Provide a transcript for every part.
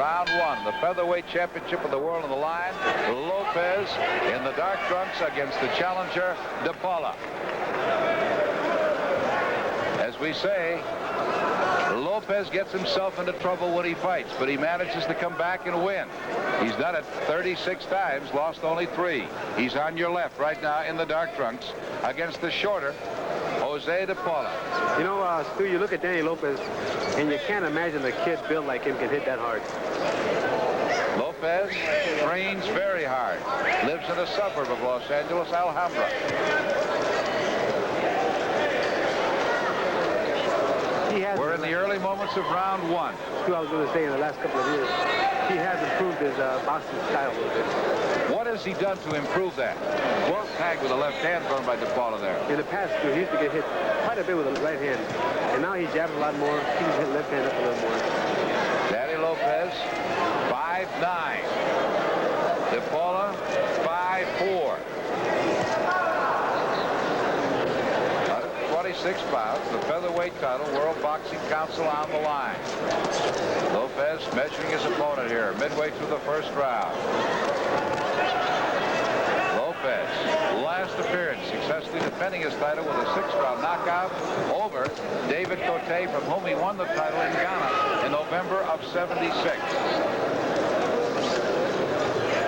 round one. The featherweight championship of the world on the line. Lopez in the dark trunks against the challenger, de Paula. As we say, Lopez gets himself into trouble when he fights, but he manages to come back and win. He's done it 36 times, lost only 3. He's on your left right now in the dark trunks against the shorter Jose de Paula. You know, Stu, you look at Danny Lopez, and you can't imagine a kid built like him can hit that hard. Lopez trains very hard. Lives in a suburb of Los Angeles, Alhambra. We're in the early moments of round one. Stu, I was going to say in the last couple of years, he has improved his boxing style a little bit. What has he done to improve that? Well, tag with the left hand thrown by de Paula there. In the past, Stu, he used to get hit quite a bit with the right hand. And now he jabs a lot more. He can hit left hand up a little more. Danny Lopez, 5'9". De Paula, 5'4". 26 pounds, the featherweight title, World Boxing Council on the line. Lopez measuring his opponent here, midway through the first round. Lopez, last appearance, successfully defending his title with a 6th-round knockout over David Cote, from whom he won the title in Ghana in November of '76.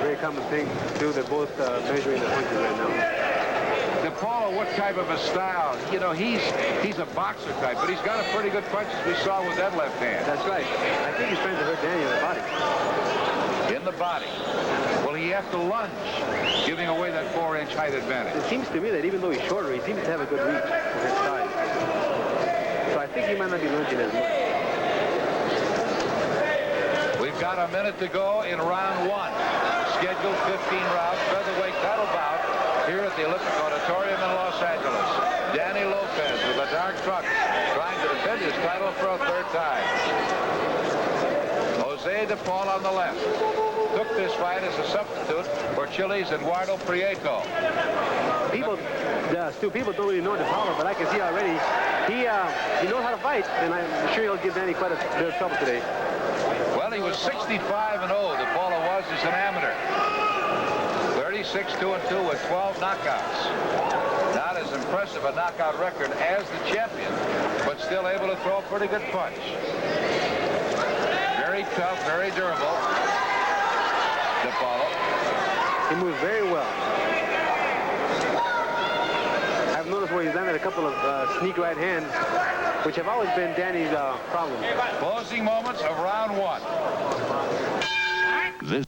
Very common thing, too. They're both measuring the punches right now. De Paula, what type of a style? You know, he's a boxer type, but he's got a pretty good punch, as we saw with that left hand. That's right. I think he's trying to hurt Danny in the body. In the body. Will he have to lunge, giving away that 4-inch height advantage? It seems to me that even though he's shorter, he seems to have a good reach for his size. So I think he might not be lunging as much. We've got a minute to go in round one. Scheduled 15-round featherweight title bout here at the Olympic Auditorium in Los Angeles. Danny Lopez with a dark trunk, trying to defend his title for a 3rd time. Jose de Paula on the left. Took this fight as a substitute for Chile's Eduardo Prieto. People don't really know de Paula, but I can see already he knows how to fight, and I'm sure he'll give Danny quite a bit of trouble today. Well, he was 65-0. De Paula was as an amateur. 36-2-2 with 12 knockouts. Not as impressive a knockout record as the champion, but still able to throw a pretty good punch. Very tough, very durable. De Paula. He moves very well. I've noticed where he's landed a couple of sneak right hands, which have always been Danny's problem. Closing moments of round one. This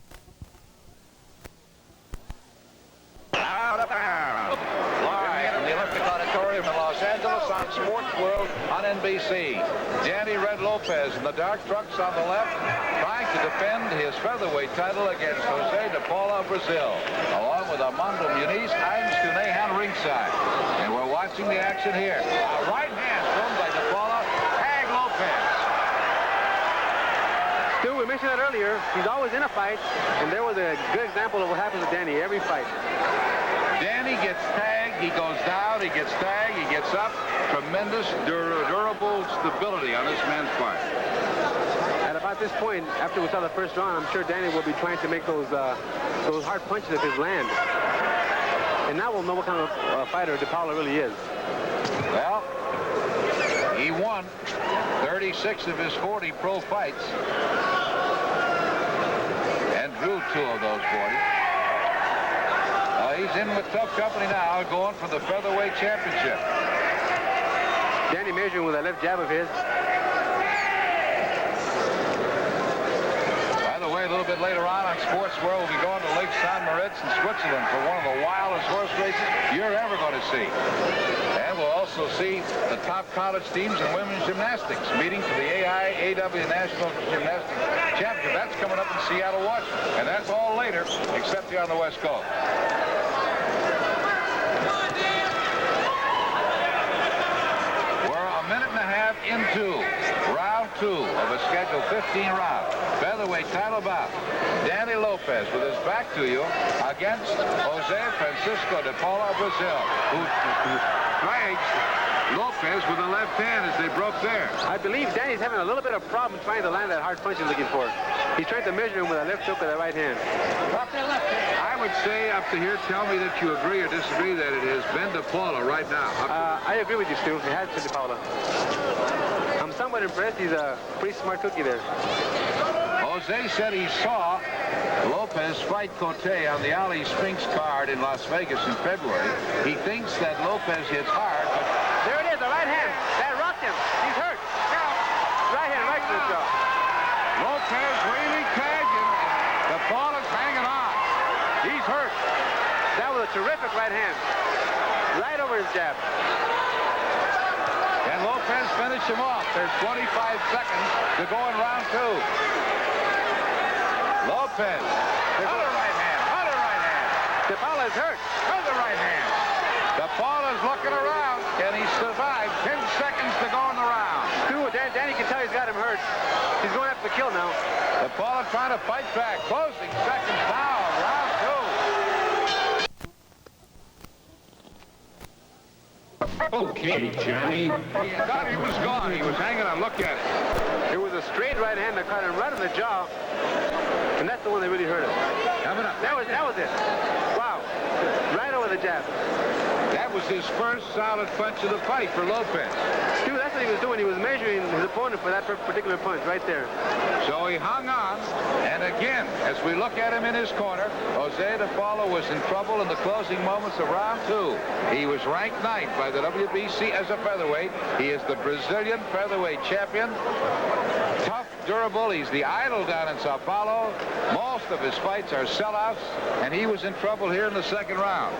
live from the Olympic Auditorium in Los Angeles on Sports World on NBC. Danny Red Lopez in the dark trunks on the left, trying to defend his featherweight title against Jose de Paula of Brazil. Along with Armando Muniz, I'm Stu Nahan ringside. And we're watching the action here. A right hand thrown by de Paula. Tag Lopez. Stu, we mentioned that earlier. He's always in a fight, and there was a good example of what happens to Danny every fight. Danny gets tagged, he goes down, he gets tagged, he gets up. Tremendous, durable stability on this man's part. At about this point, after we saw the first round, I'm sure Danny will be trying to make those hard punches at his land. And now we'll know what kind of fighter de Paula really is. Well, he won 36 of his 40 pro fights and drew 2 of those 40. He's in with tough company now, going for the featherweight championship. Danny measuring with that left jab of his. By the way, a little bit later on Sports World, we'll be going to Lake St. Moritz in Switzerland for one of the wildest horse races you're ever going to see. And we'll also see the top college teams in women's gymnastics meeting for the AIAW National Gymnastics Championship. That's coming up in Seattle, Washington. And that's all later, except here on the West Coast. Into round 2 of a scheduled 15-round featherweight title bout. Danny Lopez with his back to you against Jose Francisco de Paula of Brazil, who strikes Lopez with the left hand as they broke there. I believe Danny's having a little bit of problem trying to land that hard punch he's looking for. He's trying to measure him with a left hook with a right hand. I would say up to here, tell me that you agree or disagree that it has been to Paula right now. I agree with you, Stu. It has been to Paula. I'm somewhat impressed. He's a pretty smart cookie there. Jose said he saw Lopez fight Cote on the Ali Spinks card in Las Vegas in February. He thinks that Lopez hits hard, but... There it is, the right hand. That rocked him. He's hurt. Right hand, right to the jaw. Lopez really tagged him. The ball is hanging on. He's hurt. That was a terrific right hand. Right over his jab. Can Lopez finish him off? There's 25 seconds to go in round 2. Lopez. Other right hand. Other right hand. DePaula is hurt. Other right hand. DePaula's looking around. Can he survive? 10 seconds to go in the round. Danny can tell he's got him hurt. He's going after the kill now. DePaula trying to fight back. Closing seconds now. Round 2. Okay, Johnny. He thought he was gone. He was hanging on. Look at it. It was a straight right hand that caught him right in the jaw. And that's the one that really hurt him. Coming up. That was it. Wow. Right over the jab. That was his first solid punch of the fight for Lopez. Dude, that's what he was doing. He was measuring his opponent for that particular punch right there. So he hung on, and again, as we look at him in his corner, Jose DePaula was in trouble in the closing moments of round 2. He was ranked 9th by the WBC as a featherweight. He is the Brazilian featherweight champion. Tough, durable. He's the idol down in Sao Paulo. Most of his fights are sellouts, and he was in trouble here in the second round.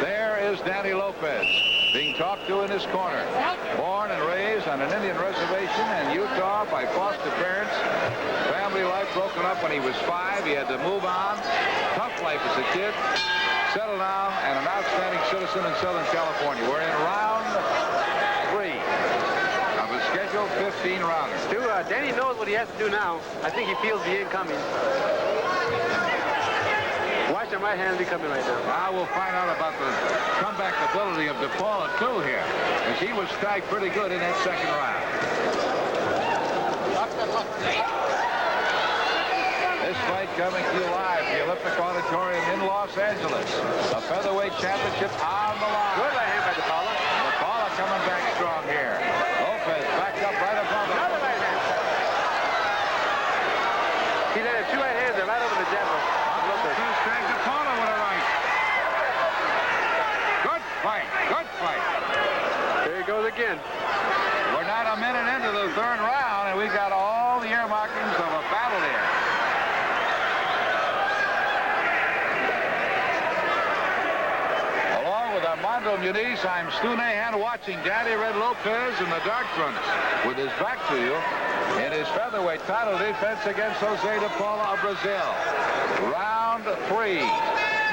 There is Danny Lopez being talked to in his corner. Born and raised on an Indian reservation in Utah by foster parents. Family life broken up when he was 5. He had to move on. Tough life as a kid. Settled down and an outstanding citizen in Southern California. We're in round 3 of a scheduled 15 rounder. Stu, Danny knows what he has to do now. I think he feels the incoming. Watch him right hand be coming right now. Now we'll find out about the comeback ability of DePaula, too, here, as he was tagged pretty good in that second round. This fight coming to you live from the Olympic Auditorium in Los Angeles. A featherweight championship on the line. Good right hand by DePaula. DePaula coming back strong here. Lopez backed up right above him. Another right hand. He landed 2 right hands and right over the jab. Tagged DePaula with a right. Good fight. Good fight. There he goes again. We're not a minute into the 3rd round, and we've got all the ear markings of a battle here. Along with Armando Muniz, I'm Stu Nahan watching Danny Red Lopez in the dark trunks with his back to you in his featherweight title defense against Jose DePaula of Brazil. Round 3.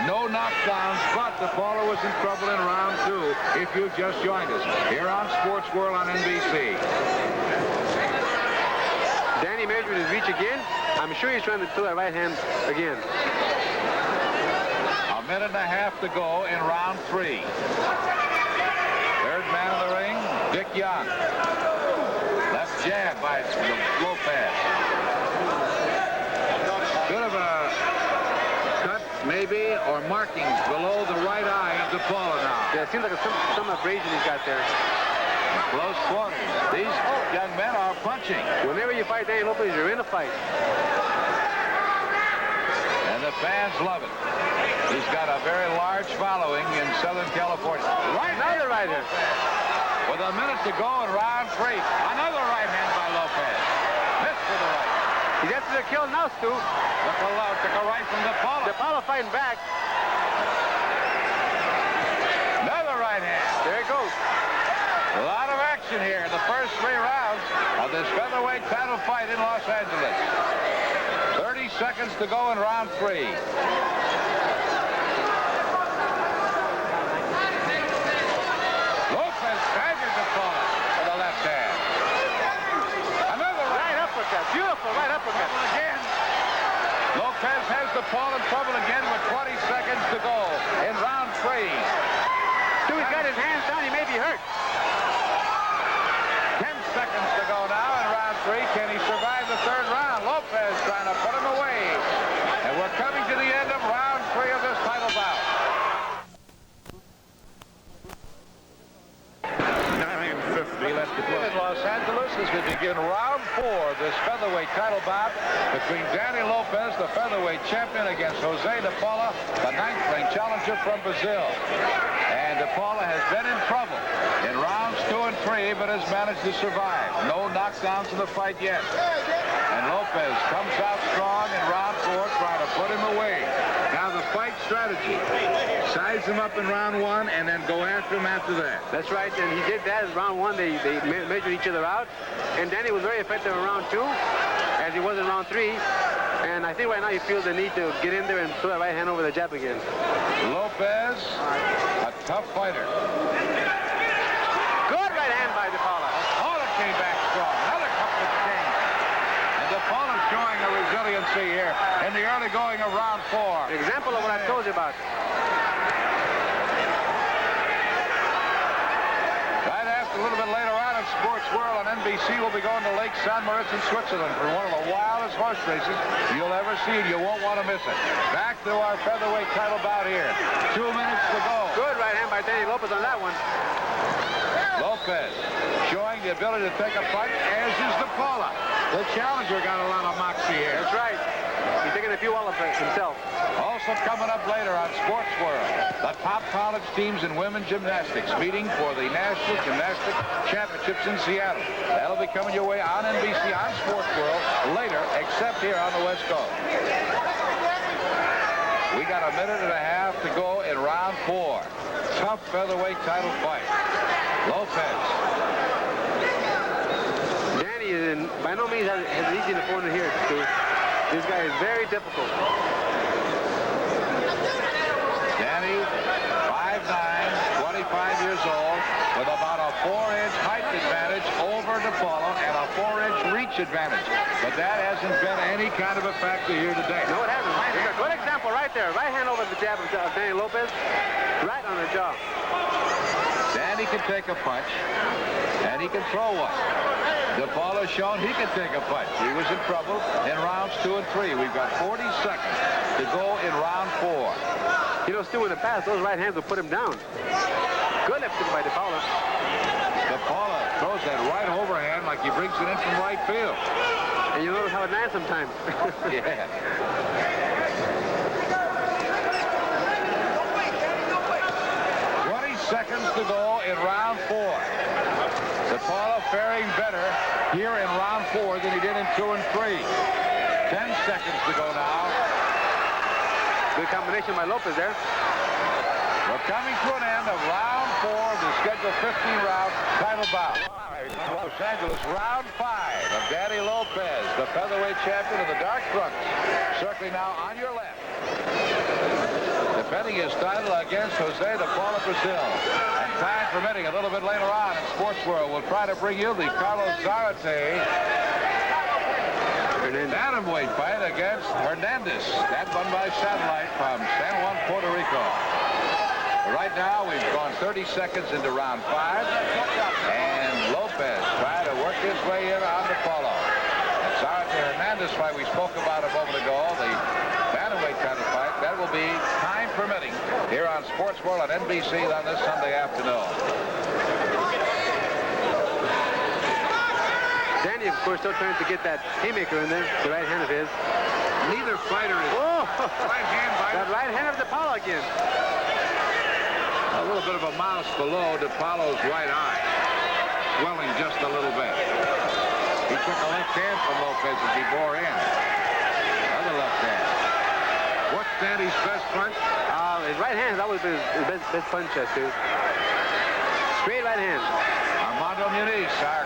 No knockdowns, but DePaula was in trouble in round 2 if you've just joined us here on Sports World on NBC. Danny measured his reach again. I'm sure he's trying to throw that right hand again. A minute and a half to go in round 3. Third man in the ring, Dick Young. Left jab by Lopez. Bit of a cut, maybe, or markings below the right eye of DePaula now. Yeah, it seems like some abrasion he's got there. Close quarters. These young men are punching. Whenever you fight Danny Lopez, you're in a fight. And the fans love it. He's got a very large following in Southern California. Another right hand. With a minute to go in round 3. Another right hand by Lopez. Missed with the right. He's after the kill now, Stu. Took a right from DePaula. DePaula fighting back. Another right hand. There it goes. A lot of action here in the first 3 rounds of this featherweight title fight in Los Angeles. 30 seconds to go in round 3. Lopez staggered DePaula with the left hand. Another Right uppercut. Beautiful right uppercut. again. Lopez has DePaula in trouble again with 20 seconds to go in round 3. Stu, he's got his hands down. He may be hurt. 10 seconds to go now in round 3. Can he survive the 3rd between Danny Lopez, the featherweight champion, against Jose de Paula, the 9th-ranked challenger from Brazil. And de Paula has been in trouble in rounds 2 and 3, but has managed to survive. No knockdowns in the fight yet. And Lopez comes out strong in round 4, trying to put him away. Now the fight strategy: size him up in round 1 and then go after him after that. That's right, and he did that in round 1. They measured each other out, and Danny was very effective in round 2, as he was in round 3. And I think right now he feels the need to get in there and throw that right hand over the jab again. Lopez, a tough fighter. Good right hand by de Paula. Paula came back strong. Another couple of changes. And de Paula showing a resiliency here in the early going of round 4. Example of what I told you about. A little bit later on in Sports World on NBC, we'll be going to Lake St. Moritz in Switzerland for one of the wildest horse races you'll ever see, and you won't want to miss it. Back to our featherweight title bout here. 2 minutes to go. Good right hand by Danny Lopez on that one. Lopez showing the ability to take a punch, as is de Paula. The challenger got a lot of moxie here. That's right. He's taking a few elephants himself. Also coming up later on Sports World, the top college teams in women's gymnastics meeting for the National Gymnastic Championships in Seattle. That'll be coming your way on NBC on Sports World later, except here on the West Coast. We got a minute and a half to go in round 4. Tough featherweight title fight. Lopez. Danny is by no means has an easy opponent here, Stu. This guy is very difficult. Danny, 5'9", 25 years old, with about a 4-inch height advantage over de Paula and a 4-inch reach advantage. But that hasn't been any kind of a factor here today. No, it hasn't. There's a good example right there. Right hand over the jab of Danny Lopez, right on the jaw. Danny can take a punch, and he can throw one. De Paula has shown he can take a punch. He was in trouble in rounds 2 and 3. We've got 40 seconds to go in round 4. You know, Stu, in the past, those right hands will put him down. Good left hook by de Paula. De Paula throws that right overhand like he brings it in from right field. And you notice how it lands sometimes. Yeah. 20 seconds to go in round 4. De Paula faring better here in round 4 than he did in 2 and 3. 10 seconds to go now. Good combination by Lopez there. We're coming to an end of round 4 of the scheduled 15-round title bout. Los Angeles, round 5 of Danny Lopez, the featherweight champion of the dark trunks. Circling now on your left. Defending his title against Jose de Paula, Brazil. And time permitting, a little bit later on in Sports World, we'll try to bring you the Carlos Zarate bantamweight fight against Hernandez. That one by satellite from San Juan, Puerto Rico. Right now, we've gone 30 seconds into round 5. And Lopez trying to work his way in on de Paula. And Zarate Hernandez fight we spoke about a moment ago, the bantamweight title fight, that will be time permitting here on Sports World on NBC on this Sunday afternoon. Danny, of course, still trying to get that haymaker in there, the right hand of his. Neither fighter is right hand by that right hand of de Paula again. A little bit of a mouse below de Paula's right eye, swelling just a little bit. He took a left hand from Lopez as he bore in. Another left hand. What's Danny's best punch? His right hand, that was his best punch, too. Straight right hand. Armando Muniz, our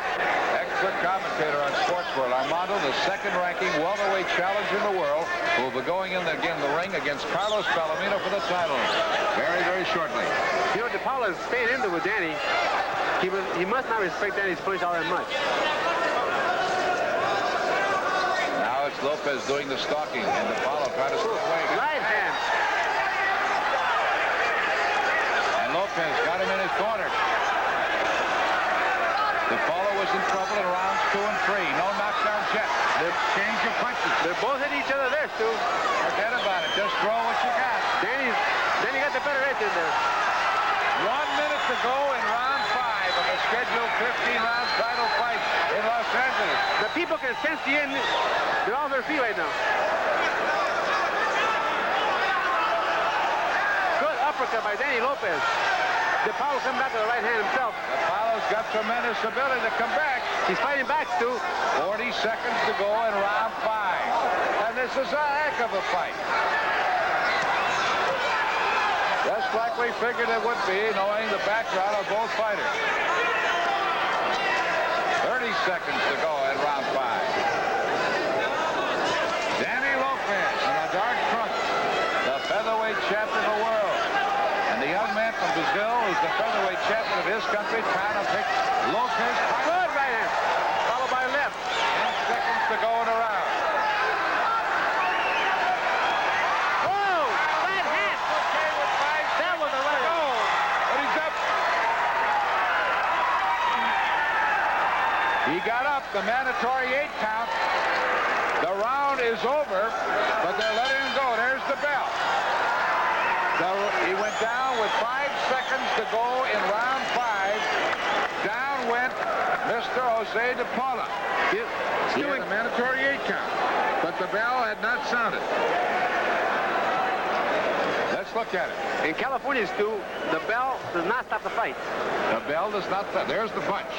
expert commentator on Sports World. Armando, the second-ranking welterweight challenger in the world, will be going in again the ring against Carlos Palomino for the title very, very shortly. You know, de Paula is staying in there with Danny. He must not respect Danny's punch all that much. Now it's Lopez doing the stalking, and de Paula trying to stay away. Right hand. And Lopez got him in his corner. De Paula was in trouble in rounds 2 and 3. No knockdowns yet. Exchange of punches. They're both hitting each other there, Stu. Forget about it. Just throw what you got. Danny got the better edge in there. 1 minute to go in round 5. of the scheduled 15-round title fight in Los Angeles. The people can sense the end. They're on their feet right now. Good uppercut by Danny Lopez. DePaulo coming back with the right hand himself. DePaulo's got tremendous ability to come back. He's fighting back, Stu. 40 seconds to go in round 5. And this is a heck of a fight. Just like we figured it would be, knowing the background of both fighters. 30 seconds to go in round 5. Danny Lopez in a dark trunk, the featherweight champion of the world. And the young man from Brazil, who's the featherweight champion of his country, trying to pick Lopez. Good right hand, followed by left. 10 seconds to go in a round. Oh, right hand. Okay, with 5 That was a right hand. But he's up. He got up, the mandatory 8 count. The round is over, but they're letting him go. There's the bell. He went down with 5 seconds to go in round 5. Down went Mr. Jose de Paula. He had a mandatory 8 count, but the bell had not sounded. Let's look at it. In California, Stu, the bell does not stop the fight. The bell does not stop. There's the punch.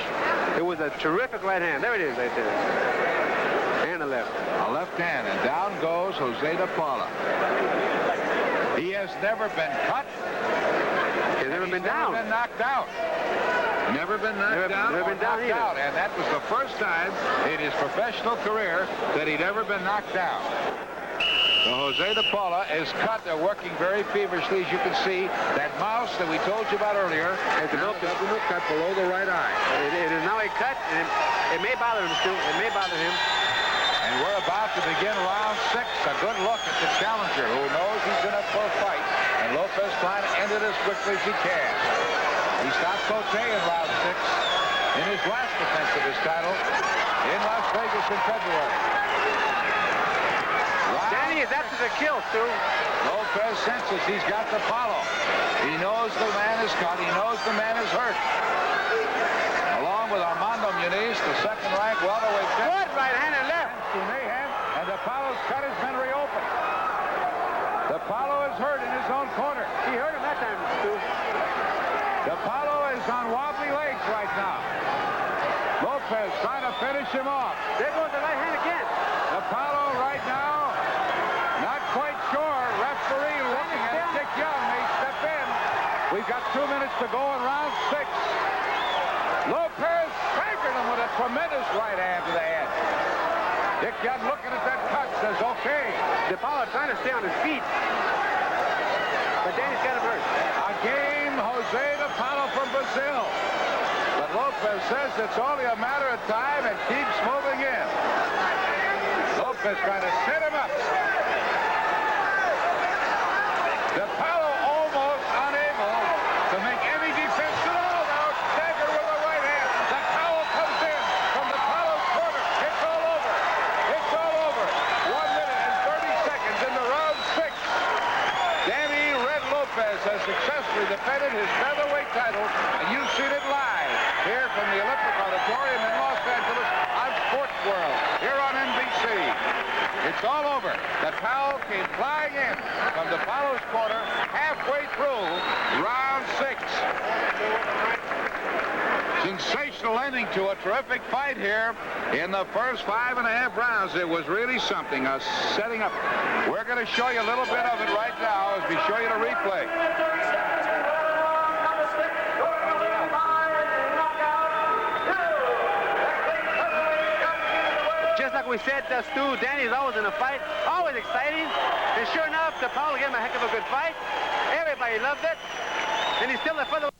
It was a terrific right hand. There it is right there. And a left. A left hand, and down goes Jose de Paula. He has never been cut. He's never been down. Never been knocked out. Never been knocked down. Never been down either. Out. And that was the first time in his professional career that he'd ever been knocked down. So Jose de Paula is cut. They're working very feverishly, as you can see. That mouse that we told you about earlier has developed a cut below the right eye. It is now a cut, and it may bother him, Stu. It may bother him. And we're about to begin round 6. A good look at the challenger, who knows he's in up for a fight. And Lopez trying to end it as quickly as he can. He stopped Cote in round 6 in his last defense of his title in Las Vegas in February. Danny is after the kill, Stu. Lopez senses he's got to follow. He knows the man is caught. He knows the man is hurt. Along with Armando Muniz, the second-ranked welterweight. Good right hand and left. Mayhem, and DePaulo's cut has been reopened. DePaulo is hurt in his own corner. He hurt him that time, Stu. DePaulo is on wobbly legs right now. Lopez trying to finish him off. There goes the right hand again. DePaulo right now, not quite sure. Referee looking at Dick Young. They step in. We've got 2 minutes to go in round 6. Lopez staggered him with a tremendous right hand to the head. Dick Young looking at that cut, says, okay. DePaulo trying to stay on his feet. But Danny's got him hurt. Again, Jose de Paula from Brazil. But Lopez says it's only a matter of time and keeps moving in. Lopez trying to set him up. De Paula almost unable to make any defense at all. Now stagger with the right hand. De Paula comes in from De Paula's corner. It's all over. It's all over. 1 minute and 30 seconds into round 6. Danny Red Lopez has successfully defended his featherweight title, and you've seen it live here from the Olympic Auditorium in Los Angeles on Sports World, here on NBC. It's all over. DePaulo came flying in from DePaulo's corner halfway through round 6. Sensational ending to a terrific fight here in the first 5.5 rounds. It was really something, setting up. We're going to show you a little bit of it right now as we show you the replay. Just like we said, Stu, Danny's always in a fight, always exciting. And sure enough, DePaulo gave him a heck of a good fight. Everybody loved it. And he's still a featherweight.